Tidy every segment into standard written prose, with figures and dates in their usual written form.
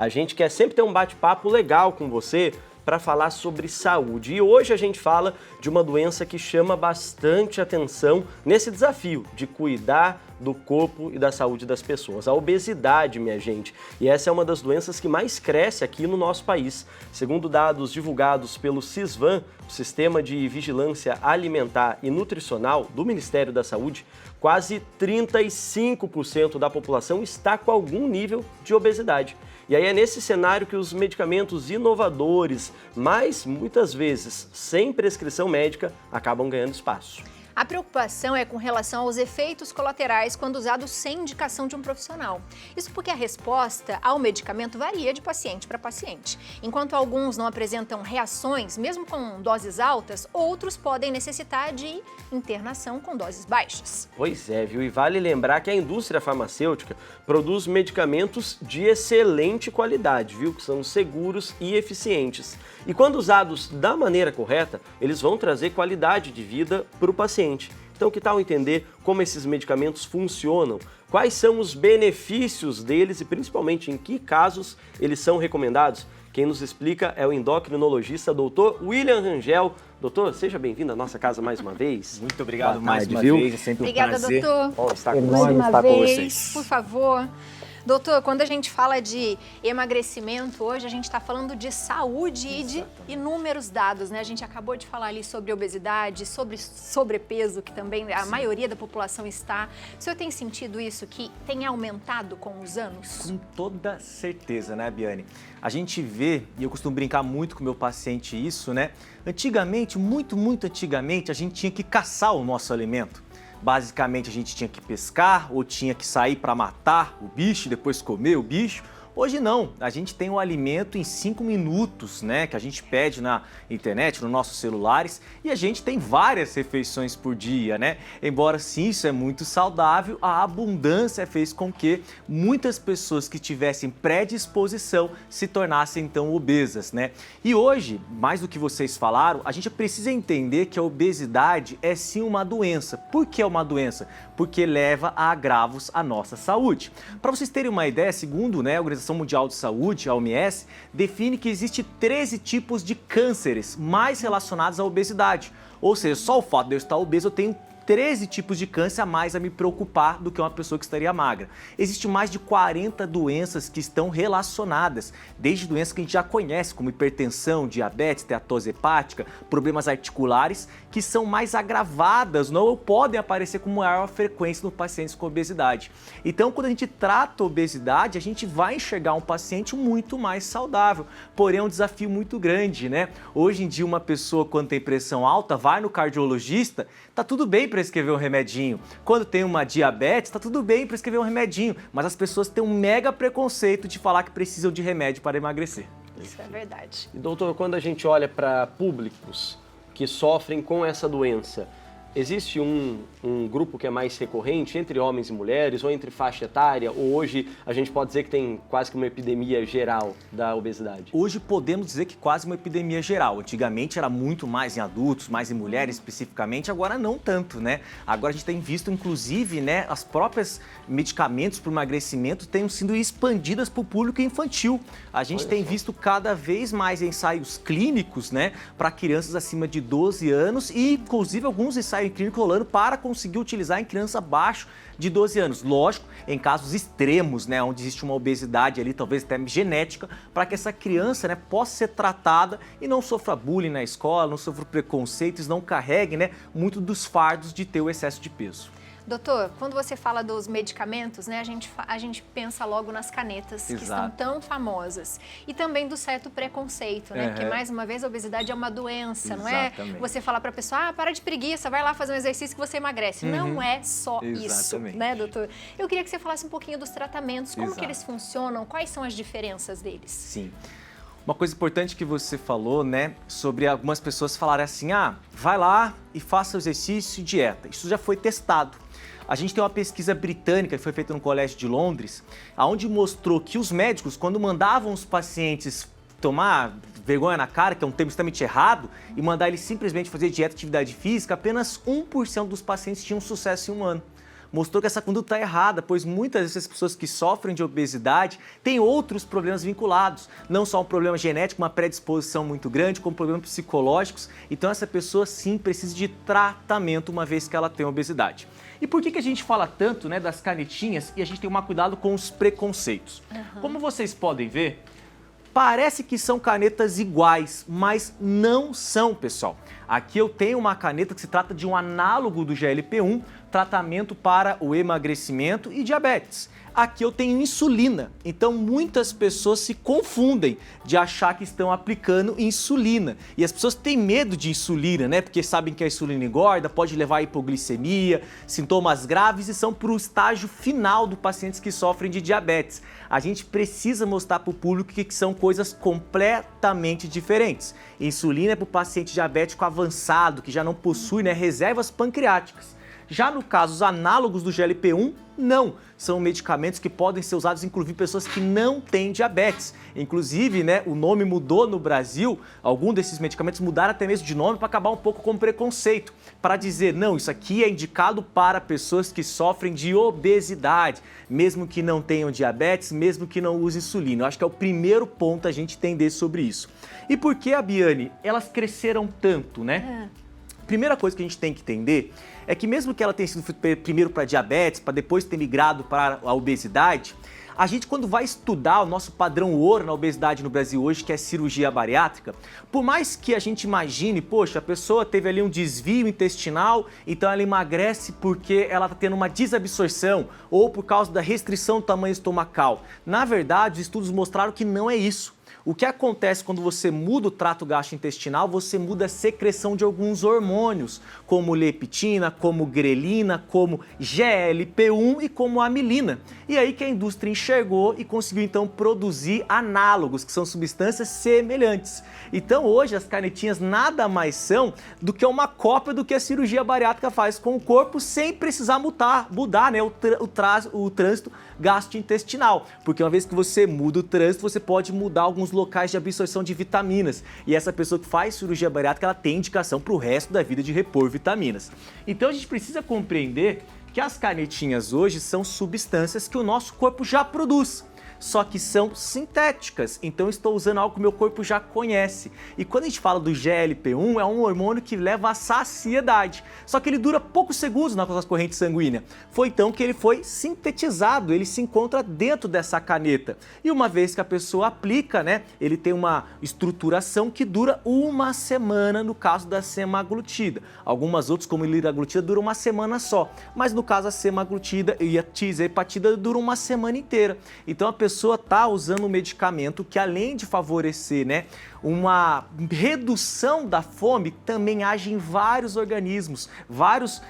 A gente quer sempre ter um bate-papo legal com você para falar sobre saúde. E hoje a gente fala de uma doença que chama bastante atenção nesse desafio de cuidar do corpo e da saúde das pessoas. A obesidade, minha gente. E essa é uma das doenças que mais cresce aqui no nosso país. Segundo dados divulgados pelo SISVAN, o Sistema de Vigilância Alimentar e Nutricional do Ministério da Saúde, quase 35% da população está com algum nível de obesidade. E aí é nesse cenário que os medicamentos inovadores, mas muitas vezes sem prescrição médica, acabam ganhando espaço. A preocupação é com relação aos efeitos colaterais quando usados sem indicação de um profissional. Isso porque a resposta ao medicamento varia de paciente para paciente. Enquanto alguns não apresentam reações, mesmo com doses altas, outros podem necessitar de internação com doses baixas. Pois é, viu? E vale lembrar que a indústria farmacêutica produz medicamentos de excelente qualidade, viu? Que são seguros e eficientes. E quando usados da maneira correta, eles vão trazer qualidade de vida para o paciente. Então, que tal entender como esses medicamentos funcionam, quais são os benefícios deles e principalmente em que casos eles são recomendados? Quem nos explica é o endocrinologista Dr. William Rangel. Doutor, seja bem-vindo à nossa casa mais uma vez. Muito obrigado mais uma viu? vez, é sempre um Obrigada, prazer. doutor. Bom, está Mais com uma estar com vez, vocês. por favor. Doutor, quando a gente fala de emagrecimento, hoje a gente está falando de saúde e de inúmeros dados, né? A gente acabou de falar ali sobre obesidade, sobre sobrepeso, que também a maioria da população está. O senhor tem sentido isso, que tem aumentado com os anos? Com toda certeza, né, Biane? A gente vê, e eu costumo brincar muito com o meu paciente isso, né? Antigamente, muito antigamente, a gente tinha que caçar o nosso alimento. Basicamente, a gente tinha que pescar ou tinha que sair para matar o bicho e depois comer o bicho. Hoje não, a gente tem o alimento em 5 minutos, né, que a gente pede na internet, nos nossos celulares, e a gente tem várias refeições por dia, né? Embora sim, isso é muito saudável, a abundância fez com que muitas pessoas que tivessem predisposição se tornassem então obesas, né? E hoje, mais do que vocês falaram, a gente precisa entender que a obesidade é sim uma doença. Por que é uma doença? Porque leva a agravos à nossa saúde. Para vocês terem uma ideia, segundo, né, a Organização Mundial de Saúde, a OMS, define que existe 13 tipos de cânceres mais relacionados à obesidade. Ou seja, só o fato de eu estar obeso, eu tenho 13 tipos de câncer a mais a me preocupar do que uma pessoa que estaria magra. Existem mais de 40 doenças que estão relacionadas, desde doenças que a gente já conhece, como hipertensão, diabetes, esteatose hepática, problemas articulares, que são mais agravadas, não podem aparecer com maior frequência nos pacientes com obesidade. Então, quando a gente trata a obesidade, a gente vai enxergar um paciente muito mais saudável, porém é um desafio muito grande, né? Hoje em dia, uma pessoa quando tem pressão alta, vai no cardiologista, tá tudo bem para escrever um remedinho. Quando tem uma diabetes, tá tudo bem para escrever um remedinho, mas as pessoas têm um mega preconceito de falar que precisam de remédio para emagrecer. Isso é verdade. E doutor, quando a gente olha para públicos que sofrem com essa doença, existe um grupo que é mais recorrente entre homens e mulheres ou entre faixa etária? Ou hoje a gente pode dizer que tem quase que uma epidemia geral da obesidade? Hoje podemos dizer que quase uma epidemia geral. Antigamente era muito mais em adultos, mais em mulheres especificamente, agora não tanto, né? Agora a gente tem visto, inclusive, né, as próprias medicamentos para o emagrecimento têm sido expandidas para o público infantil. A gente tem visto cada vez mais ensaios clínicos, né, para crianças acima de 12 anos e, inclusive, alguns ensaios clínicos rolando para conseguir utilizar em criança abaixo de 12 anos. Lógico, em casos extremos, né, onde existe uma obesidade ali, talvez até genética, para que essa criança, né, possa ser tratada e não sofra bullying na escola, não sofra preconceitos, não carregue, né, muito dos fardos de ter o excesso de peso. Doutor, quando você fala dos medicamentos, né, a gente pensa logo nas canetas, que estão tão famosas. E também do certo preconceito, né? Porque, mais uma vez, a obesidade é uma doença, não é? Você fala para a pessoa, para de preguiça, vai lá fazer um exercício que você emagrece. Não é só isso, né, doutor? Eu queria que você falasse um pouquinho dos tratamentos, como que eles funcionam, quais são as diferenças deles? Sim. Uma coisa importante que você falou, né, sobre algumas pessoas falarem assim, vai lá e faça o exercício e dieta. Isso já foi testado. A gente tem uma pesquisa britânica que foi feita no Colégio de Londres, onde mostrou que os médicos, quando mandavam os pacientes tomar vergonha na cara, que é um termo extremamente errado, e mandar eles simplesmente fazer dieta e atividade física, apenas 1% dos pacientes tinham sucesso em um ano. mostrou que essa conduta está errada, pois muitas dessas pessoas que sofrem de obesidade têm outros problemas vinculados, não só um problema genético, uma predisposição muito grande, como problemas psicológicos. Então essa pessoa sim precisa de tratamento uma vez que ela tem obesidade. E por que a gente fala tanto, né, das canetinhas e a gente tem que tomar cuidado com os preconceitos? Como vocês podem ver, parece que são canetas iguais, mas não são, pessoal. Aqui eu tenho uma caneta que se trata de um análogo do GLP-1, tratamento para o emagrecimento e diabetes. Aqui eu tenho insulina, então muitas pessoas se confundem de achar que estão aplicando insulina. E as pessoas têm medo de insulina, né? Porque sabem que a insulina engorda, pode levar a hipoglicemia, sintomas graves e são para o estágio final do pacientes que sofrem de diabetes. A gente precisa mostrar para o público que são coisas completamente diferentes. Insulina é para o paciente diabético avançado, que já não possui, né, reservas pancreáticas. Já no caso, os análogos do GLP-1, não. São medicamentos que podem ser usados, inclusive, pessoas que não têm diabetes. Inclusive, né, o nome mudou no Brasil, alguns desses medicamentos mudaram até mesmo de nome para acabar um pouco com o preconceito. Para dizer, não, isso aqui é indicado para pessoas que sofrem de obesidade, mesmo que não tenham diabetes, mesmo que não usem insulina. Eu acho que é o primeiro ponto a gente entender sobre isso. E por que, a Biane, elas cresceram tanto, né? Primeira coisa que a gente tem que entender é que mesmo que ela tenha sido primeiro para diabetes, para depois ter migrado para a obesidade, a gente quando vai estudar o nosso padrão ouro na obesidade no Brasil hoje, que é cirurgia bariátrica, por mais que a gente imagine, poxa, a pessoa teve ali um desvio intestinal, então ela emagrece porque ela está tendo uma desabsorção ou por causa da restrição do tamanho estomacal. Na verdade, os estudos mostraram que não é isso. O que acontece quando você muda o trato gastrointestinal, você muda a secreção de alguns hormônios, como leptina, como grelina, como GLP-1 e como amilina. E aí que a indústria enxergou e conseguiu então produzir análogos, que são substâncias semelhantes. Então hoje as canetinhas nada mais são do que uma cópia do que a cirurgia bariátrica faz com o corpo sem precisar mudar, né, o trânsito gastrointestinal. Porque uma vez que você muda o trânsito, você pode mudar alguns locais de absorção de vitaminas. E essa pessoa que faz cirurgia bariátrica, ela tem indicação para o resto da vida de repor vitaminas. Então a gente precisa compreender que as canetinhas hoje são substâncias que o nosso corpo já produz. Só que são sintéticas, então estou usando algo que o meu corpo já conhece. E quando a gente fala do GLP-1, é um hormônio que leva à saciedade, só que ele dura poucos segundos na nossa corrente sanguínea. Foi então que ele foi sintetizado, ele se encontra dentro dessa caneta. E uma vez que a pessoa aplica, né, ele tem uma estruturação que dura uma semana no caso da semaglutida. Algumas outras, como a liraglutida, duram uma semana só, mas no caso a semaglutida e a tirzepatida duram uma semana inteira. Então a pessoa está usando um medicamento que, além de favorecer, né, uma redução da fome, também age em vários organismos, vários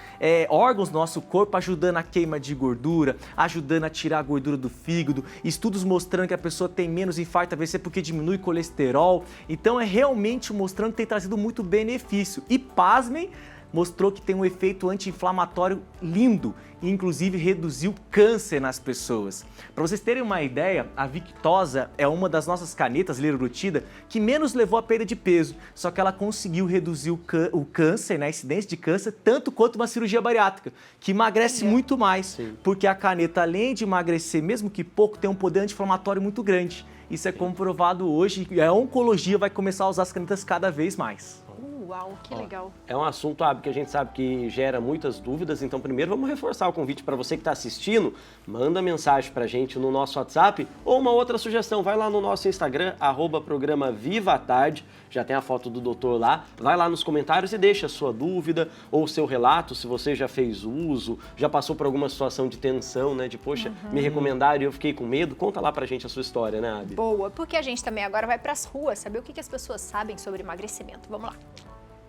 órgãos do nosso corpo, ajudando a queima de gordura, ajudando a tirar a gordura do fígado, estudos mostrando que a pessoa tem menos infarto AVC porque diminui colesterol. Então é realmente mostrando que tem trazido muito benefício. E pasmem, mostrou que tem um efeito anti-inflamatório lindo e inclusive reduziu câncer nas pessoas. Para vocês terem uma ideia, a Victoza é uma das nossas canetas liraglutida que menos levou a perda de peso, só que ela conseguiu reduzir o câncer, né, a incidência de câncer, tanto quanto uma cirurgia bariátrica, que emagrece muito mais. Sim. Porque a caneta, além de emagrecer, mesmo que pouco, tem um poder anti-inflamatório muito grande. Isso é comprovado hoje e a oncologia vai começar a usar as canetas cada vez mais. Uau, que legal. É um assunto, que a gente sabe que gera muitas dúvidas, então primeiro vamos reforçar o convite para você que está assistindo, manda mensagem para a gente no nosso WhatsApp ou uma outra sugestão, vai lá no nosso Instagram, @programa Viva a Tarde, já tem a foto do doutor lá, vai lá nos comentários e deixa a sua dúvida ou o seu relato, se você já fez uso, já passou por alguma situação de tensão, né, de poxa, me recomendaram e eu fiquei com medo, conta lá pra gente a sua história, né, Abi? Boa, porque a gente também agora vai pras ruas, saber o que as pessoas sabem sobre emagrecimento. Vamos lá.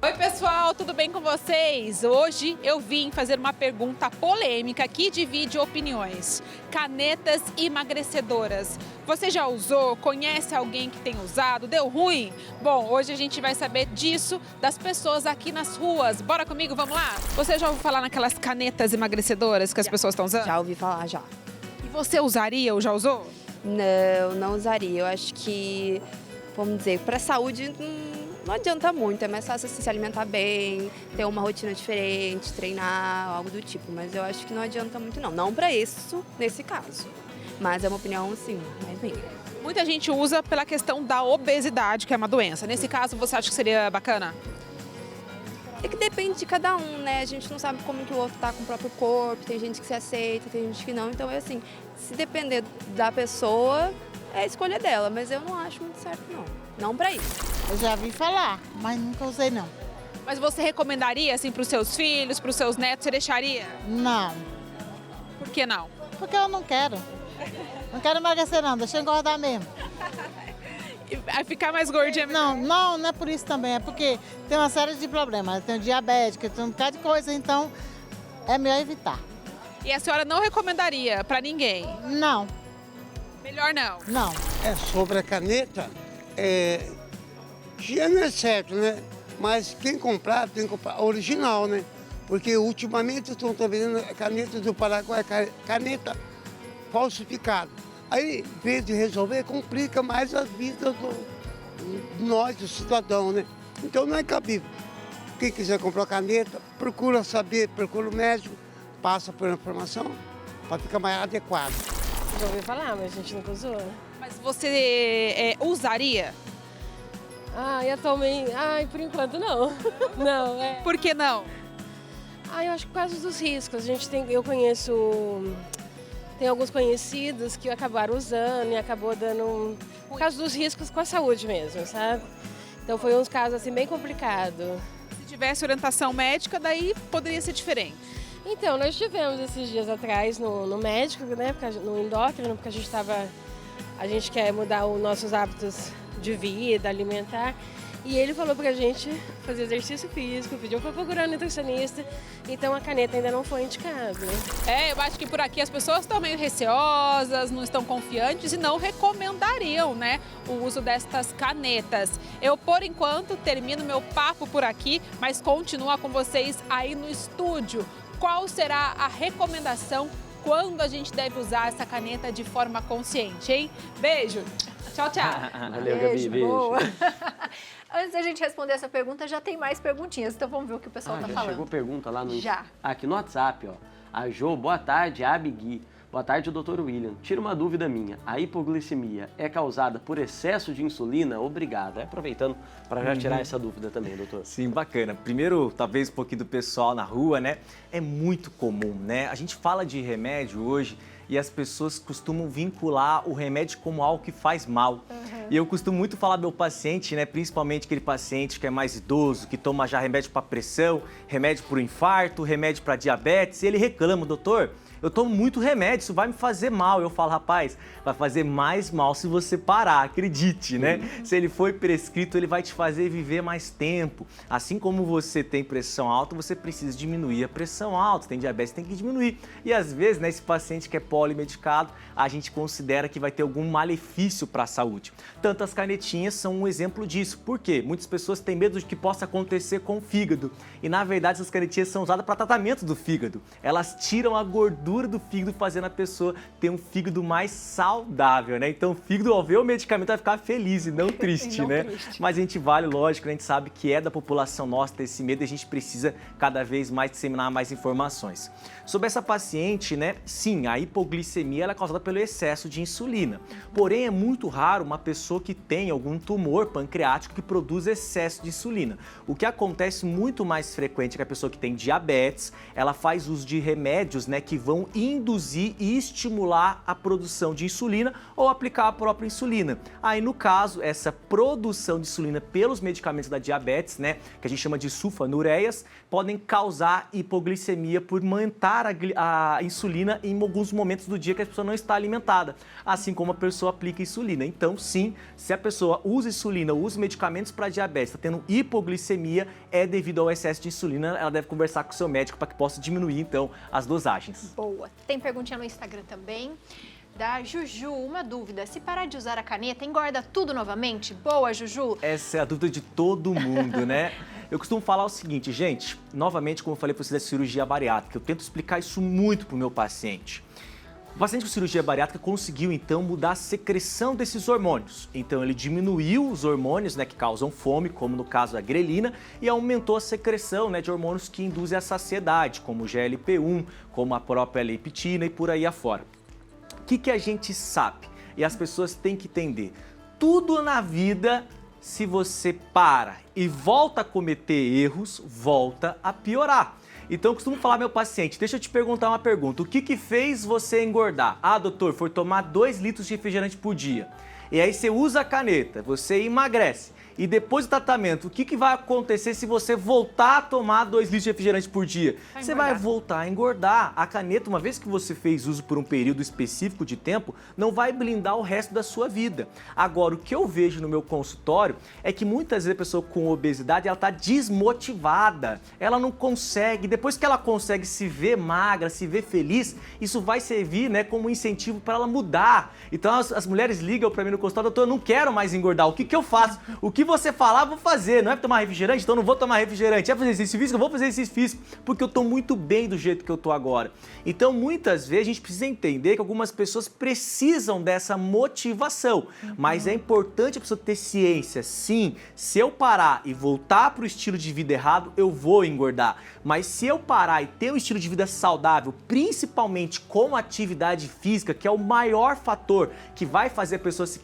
Oi pessoal, tudo bem com vocês? Hoje eu vim fazer uma pergunta polêmica que divide opiniões. Canetas emagrecedoras. Você já usou? Conhece alguém que tem usado? Deu ruim? Bom, hoje a gente vai saber disso das pessoas aqui nas ruas. Bora comigo, vamos lá? Você já ouviu falar naquelas canetas emagrecedoras que as pessoas estão usando? Já ouvi falar, já. E você usaria ou já usou? Não usaria. Eu acho que, vamos dizer, para saúde não adianta muito, é mais fácil assim, se alimentar bem, ter uma rotina diferente, treinar, algo do tipo. Mas eu acho que não adianta muito não, não para isso, nesse caso. Mas é uma opinião, assim, mais minha. Muita gente usa pela questão da obesidade, que é uma doença. Nesse caso, você acha que seria bacana? É que depende de cada um, né? A gente não sabe como que o outro tá com o próprio corpo, tem gente que se aceita, tem gente que não. Então, é assim, se depender da pessoa, é a escolha dela. Mas eu não acho muito certo, não. Não pra isso. Eu já vi falar, mas nunca usei, não. Mas você recomendaria, assim, para os seus filhos, para os seus netos, você deixaria? Não, Por que não? porque eu não quero. Não quero emagrecer, não. Deixa eu engordar mesmo. Vai ficar mais gordinha? Não é por isso também. É porque tem uma série de problemas. Eu tenho diabetes, eu tenho um bocado de coisa, então é melhor evitar. E a senhora não recomendaria para ninguém? Não, Melhor não. não. É sobre a caneta, já não é certo, né? Mas quem comprar, tem que comprar a original, né? Porque ultimamente estão vendendo caneta do Paraguai, caneta falsificada. Aí, em vez de resolver, complica mais a vida de nós, do cidadão, né? Então não é cabível. Quem quiser comprar caneta, procura saber, procura o médico, passa por informação para ficar mais adequado. Já ouvi falar, mas a gente nunca usou. Mas você usaria? Atualmente... por enquanto não. Não, Por que não? eu acho que por causa dos riscos. Eu conheço... Tem alguns conhecidos que acabaram usando e acabou dando... Por causa dos riscos com a saúde mesmo, sabe? Então foi uns casos assim bem complicados. Se tivesse orientação médica, daí poderia ser diferente. Então, nós tivemos esses dias atrás no médico, né? No endócrino, porque a gente quer mudar os nossos hábitos de vida, alimentar. E ele falou pra gente fazer exercício físico, pediu pra procurar um nutricionista, então a caneta ainda não foi indicada. Eu acho que por aqui as pessoas estão meio receosas, não estão confiantes e não recomendariam, né, o uso destas canetas. Eu, por enquanto, termino meu papo por aqui, mas continuo com vocês aí no estúdio. Qual será a recomendação quando a gente deve usar essa caneta de forma consciente, hein? Beijo! Tchau, tchau! Valeu, Gabi, beijo. Boa. Antes da gente responder essa pergunta, já tem mais perguntinhas, então vamos ver o que o pessoal está já falando. chegou pergunta lá no... Já. Aqui no WhatsApp, ó. A Jo, boa tarde, a Abigui. Boa tarde, doutor William. Tira uma dúvida minha. A hipoglicemia é causada por excesso de insulina? Obrigado. Aproveitando para já tirar essa dúvida também, doutor. Sim, bacana. Primeiro, talvez um pouquinho do pessoal na rua, né? É muito comum, né? A gente fala de remédio hoje e as pessoas costumam vincular o remédio como algo que faz mal. E eu costumo muito falar do meu paciente, né? Principalmente aquele paciente que é mais idoso, que toma já remédio para pressão, remédio para o infarto, remédio para diabetes, e ele reclama, doutor, eu tomo muito remédio, isso vai me fazer mal. Eu falo, rapaz, vai fazer mais mal se você parar, acredite, né? Se ele foi prescrito, ele vai te fazer viver mais tempo. Assim como você tem pressão alta, você precisa diminuir a pressão alta. Tem diabetes, tem que diminuir. E às vezes, né, esse paciente que é polimedicado, a gente considera que vai ter algum malefício para a saúde. Tanto as canetinhas são um exemplo disso. Por quê? Muitas pessoas têm medo de que possa acontecer com o fígado. E na verdade, essas canetinhas são usadas para tratamento do fígado. Elas tiram a gordura do fígado, fazendo a pessoa ter um fígado mais saudável, né? Então o fígado, ao ver o medicamento, vai ficar feliz e não triste, né? Triste. Mas a gente lógico, a gente sabe que é da população nossa ter esse medo e a gente precisa cada vez mais disseminar mais informações. Sobre essa paciente, né? Sim, a hipoglicemia ela é causada pelo excesso de insulina. Porém, é muito raro uma pessoa que tem algum tumor pancreático que produz excesso de insulina. O que acontece muito mais frequente é que a pessoa que tem diabetes, ela faz uso de remédios, né, que vão induzir e estimular a produção de insulina ou aplicar a própria insulina. Aí, no caso, essa produção de insulina pelos medicamentos da diabetes, né, que a gente chama de sulfonilureias, podem causar hipoglicemia por aumentar a insulina em alguns momentos do dia que a pessoa não está alimentada, assim como a pessoa aplica insulina. Então, sim, se a pessoa usa insulina, usa medicamentos para diabetes, está tendo hipoglicemia, é devido ao excesso de insulina, ela deve conversar com o seu médico para que possa diminuir, então, as dosagens. Boa. Tem perguntinha no Instagram também. Da Juju, uma dúvida, se parar de usar a caneta, engorda tudo novamente? Boa, Juju! Essa é a dúvida de todo mundo, né? Eu costumo falar o seguinte, gente, novamente, como eu falei para vocês da cirurgia bariátrica, eu tento explicar isso muito para o meu paciente. O paciente com cirurgia bariátrica conseguiu, então, mudar a secreção desses hormônios. Então, ele diminuiu os hormônios, né, que causam fome, como no caso a grelina, e aumentou a secreção, né, de hormônios que induzem a saciedade, como o GLP-1, como a própria leptina e por aí afora. O que a gente sabe? E as pessoas têm que entender. Tudo na vida, se você para e volta a cometer erros, volta a piorar. Então, eu costumo falar meu paciente, deixa eu te perguntar uma pergunta. O que fez você engordar? Ah, doutor, foi tomar 2 litros de refrigerante por dia. E aí você usa a caneta, você emagrece. E depois do tratamento, o que vai acontecer se você voltar a tomar 2 litros de refrigerante por dia? Você vai voltar a engordar. A caneta, uma vez que você fez uso por um período específico de tempo, não vai blindar o resto da sua vida. Agora, o que eu vejo no meu consultório é que muitas vezes a pessoa com obesidade, ela está desmotivada. Ela não consegue. Depois que ela consegue se ver magra, se ver feliz, isso vai servir, né, como incentivo para ela mudar. Então, as mulheres ligam para mim no consultório, doutor, eu não quero mais engordar. O que eu faço? O que você falar, vou fazer. Não é para tomar refrigerante? Então não vou tomar refrigerante. É para fazer exercício físico? Eu vou fazer exercício físico, porque eu estou muito bem do jeito que eu estou agora. Então, muitas vezes, a gente precisa entender que algumas pessoas precisam dessa motivação. Mas é importante a pessoa ter ciência. Sim, se eu parar e voltar para o estilo de vida errado, eu vou engordar. Mas se eu parar e ter um estilo de vida saudável, principalmente com atividade física, que é o maior fator que vai fazer a pessoa se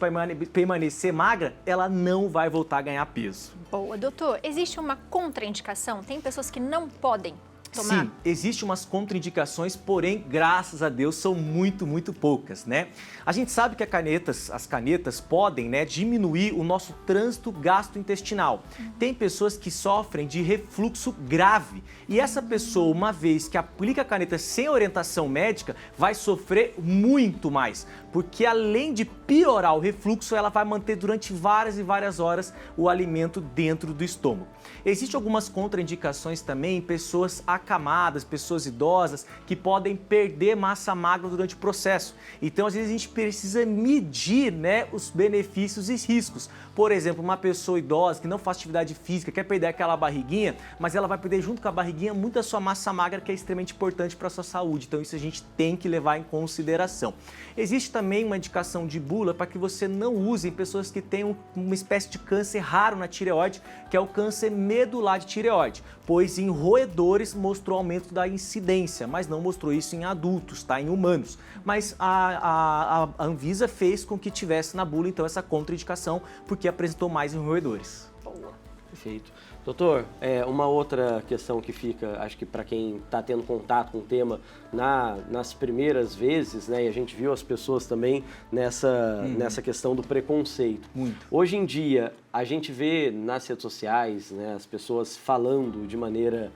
permanecer magra, ela não vai voltar a ganhar peso. Boa, doutor. Existe uma contraindicação? Tem pessoas que não podem tomar? Sim, existem umas contraindicações, porém, graças a Deus, são muito poucas, né? A gente sabe que as canetas podem, né, diminuir o nosso trânsito gastrointestinal. Tem pessoas que sofrem de refluxo grave e essa pessoa, uma vez que aplica a caneta sem orientação médica, vai sofrer muito mais, porque além de piorar o refluxo, ela vai manter durante várias e várias horas o alimento dentro do estômago. Existem algumas contraindicações também em pessoas acamadas, pessoas idosas, que podem perder massa magra durante o processo. Então, às vezes, a gente precisa medir, né, os benefícios e riscos. Por exemplo, uma pessoa idosa que não faz atividade física, quer perder aquela barriguinha, mas ela vai perder junto com a barriguinha muita sua massa magra, que é extremamente importante para a sua saúde. Então, isso a gente tem que levar em consideração. Existe também uma indicação de bula para que você não use em pessoas que têm uma espécie de câncer raro na tireoide, que é o câncer medular de tireoide, pois em roedores mostrou aumento da incidência, mas não mostrou isso em adultos, tá? Em humanos. Mas a Anvisa fez com que tivesse na bula, então, essa contraindicação, porque apresentou mais em roedores. Boa. Perfeito. Doutor, uma outra questão que fica, acho que para quem está tendo contato com o tema nas primeiras vezes, né, e a gente viu as pessoas também nessa questão do preconceito. Muito. Hoje em dia, a gente vê nas redes sociais, né, as pessoas falando de maneira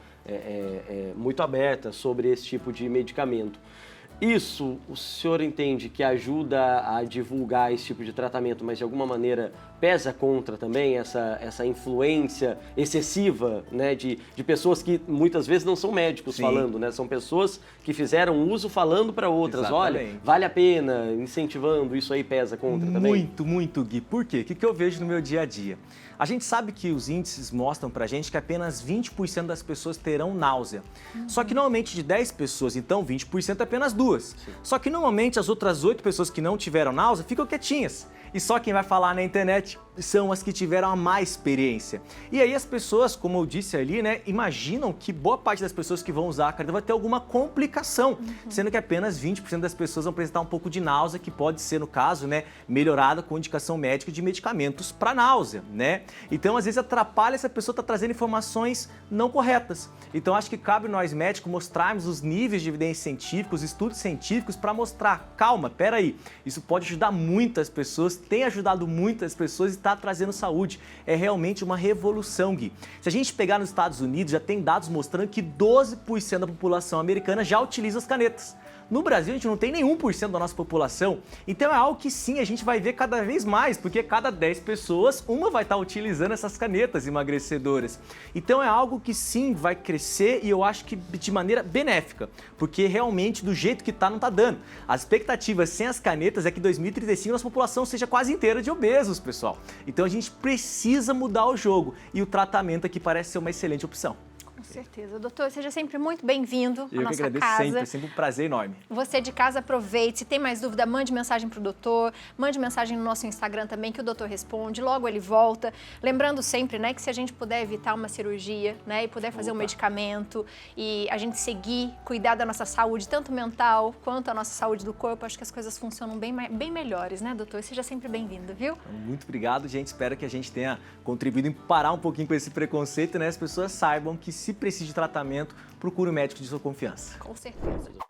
muito aberta sobre esse tipo de medicamento. Isso, o senhor entende que ajuda a divulgar esse tipo de tratamento, mas de alguma maneira pesa contra também essa influência excessiva, né, de pessoas que muitas vezes não são médicos falando, né? São pessoas que fizeram uso falando para outras. Exatamente. Olha, vale a pena, incentivando, isso aí pesa contra também? Muito, Gui. Por quê? O que eu vejo no meu dia a dia? A gente sabe que os índices mostram pra gente que apenas 20% das pessoas terão náusea. Só que normalmente de 10 pessoas, então 20% é apenas 2. Sim. Só que normalmente as outras 8 pessoas que não tiveram náusea ficam quietinhas. E só quem vai falar na internet são as que tiveram a mais experiência. E aí as pessoas, como eu disse ali, né, imaginam que boa parte das pessoas que vão usar a caneta vai ter alguma complicação, sendo que apenas 20% das pessoas vão apresentar um pouco de náusea, que pode ser, no caso, né, melhorada com indicação médica de medicamentos para náusea, né? Então, às vezes, atrapalha essa pessoa estar trazendo informações não corretas. Então, acho que cabe nós médicos mostrarmos os níveis de evidência científica, os estudos científicos, para mostrar, calma, peraí, isso pode ajudar muitas pessoas, tem ajudado muitas pessoas e está trazendo saúde. É realmente uma revolução, Gui. Se a gente pegar nos Estados Unidos, já tem dados mostrando que 12% da população americana já utiliza as canetas. No Brasil, a gente não tem nem 1% da nossa população, então é algo que sim, a gente vai ver cada vez mais, porque cada 10 pessoas, uma vai estar utilizando essas canetas emagrecedoras. Então é algo que sim, vai crescer e eu acho que de maneira benéfica, porque realmente do jeito que tá, não tá dando. As expectativas sem as canetas é que em 2035 a nossa população seja quase inteira de obesos, pessoal. Então a gente precisa mudar o jogo e o tratamento aqui parece ser uma excelente opção. Com certeza. Doutor, seja sempre muito bem-vindo à nossa agradeço casa. sempre um prazer enorme. Você de casa, aproveite. Se tem mais dúvida, mande mensagem para o doutor, mande mensagem no nosso Instagram também, que o doutor responde, logo ele volta. Lembrando sempre, né, que se a gente puder evitar uma cirurgia, né, e puder fazer um medicamento e a gente seguir, cuidar da nossa saúde, tanto mental quanto a nossa saúde do corpo, acho que as coisas funcionam bem melhores, né, doutor? Seja sempre bem-vindo, viu? Muito obrigado, gente. Espero que a gente tenha contribuído em parar um pouquinho com esse preconceito, né? As pessoas saibam que se precisa de tratamento, procure um médico de sua confiança. Com certeza.